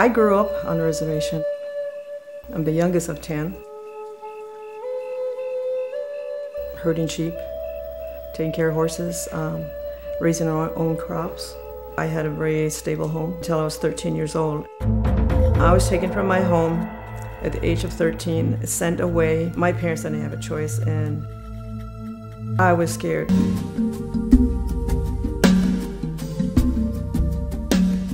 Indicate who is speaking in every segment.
Speaker 1: I grew up on a reservation. I'm the youngest of 10. Herding sheep, taking care of horses, raising our own crops. I had a very stable home until I was 13 years old. I was taken from my home at the age of 13, sent away. My parents didn't have a choice, and I was scared.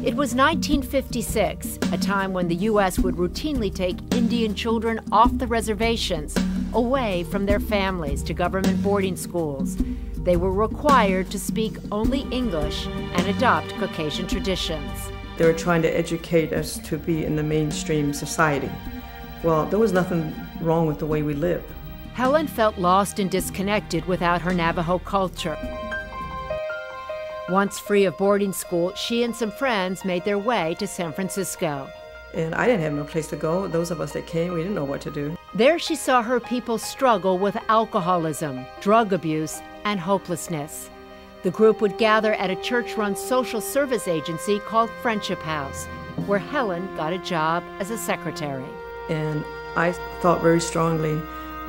Speaker 2: It was 1956, a time when the U.S. would routinely take Indian children off the reservations, away from their families to government boarding schools. They were required to speak only English and adopt Caucasian traditions.
Speaker 1: They were trying to educate us to be in the mainstream society. Well, there was nothing wrong with the way we lived.
Speaker 2: Helen felt lost and disconnected without her Navajo culture. Once free of boarding school, she and some friends made their way to San Francisco.
Speaker 1: And I didn't have no place to go. Those of us that came, we didn't know what to do.
Speaker 2: There she saw her people struggle with alcoholism, drug abuse, and hopelessness. The group would gather at a church-run social service agency called Friendship House, where Helen got a job as a secretary.
Speaker 1: And I thought very strongly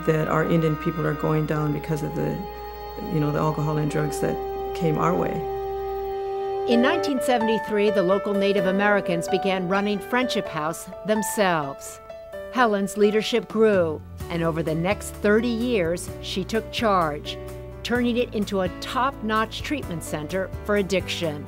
Speaker 1: that our Indian people are going down because of the alcohol and drugs that came our way.
Speaker 2: In 1973, the local Native Americans began running Friendship House themselves. Helen's leadership grew, and over the next 30 years, she took charge, turning it into a top-notch treatment center for addiction.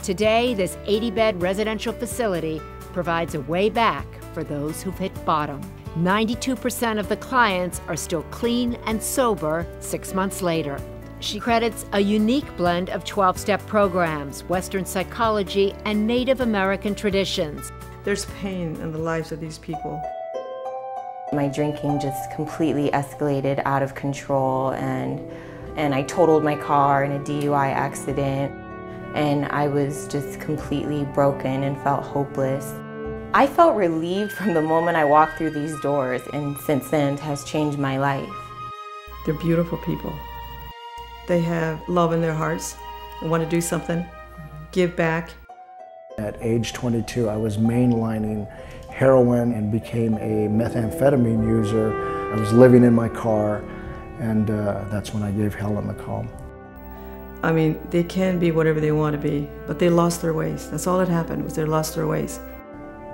Speaker 2: Today, this 80-bed residential facility provides a way back for those who've hit bottom. 92% of the clients are still clean and sober 6 months later. She credits a unique blend of 12-step programs, Western psychology, and Native American traditions.
Speaker 1: There's pain in the lives of these people.
Speaker 3: My drinking just completely escalated out of control, and I totaled my car in a DUI accident, and I was just completely broken and felt hopeless. I felt relieved from the moment I walked through these doors, and since then it has changed my life.
Speaker 1: They're beautiful people. They have love in their hearts and want to do something, give back.
Speaker 4: At age 22, I was mainlining heroin and became a methamphetamine user. I was living in my car, and that's when I gave Helen the call.
Speaker 1: I mean, they can be whatever they want to be, but they lost their ways. That's all that happened, was they lost their ways.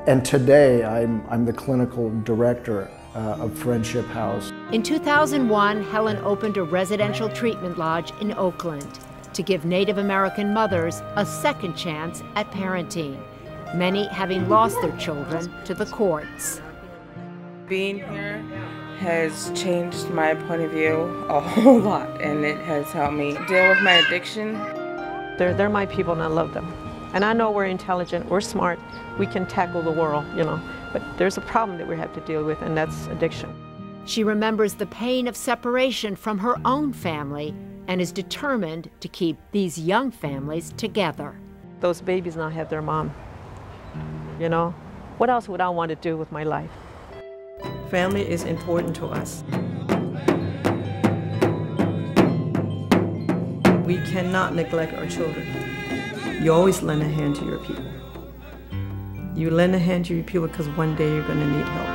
Speaker 4: And today, I'm the clinical director of Friendship House.
Speaker 2: In 2001, Helen opened a residential treatment lodge in Oakland to give Native American mothers a second chance at parenting, many having lost their children to the courts.
Speaker 5: Being here has changed my point of view a whole lot, and it has helped me deal with my addiction.
Speaker 1: They're my people, and I love them. And I know we're intelligent, we're smart, we can tackle the world, but there's a problem that we have to deal with, and that's addiction.
Speaker 2: She remembers the pain of separation from her own family and is determined to keep these young families together.
Speaker 1: Those babies now have their mom. What else would I want to do with my life? Family is important to us. We cannot neglect our children. You always lend a hand to your people. You lend a hand to your people because one day you're going to need help.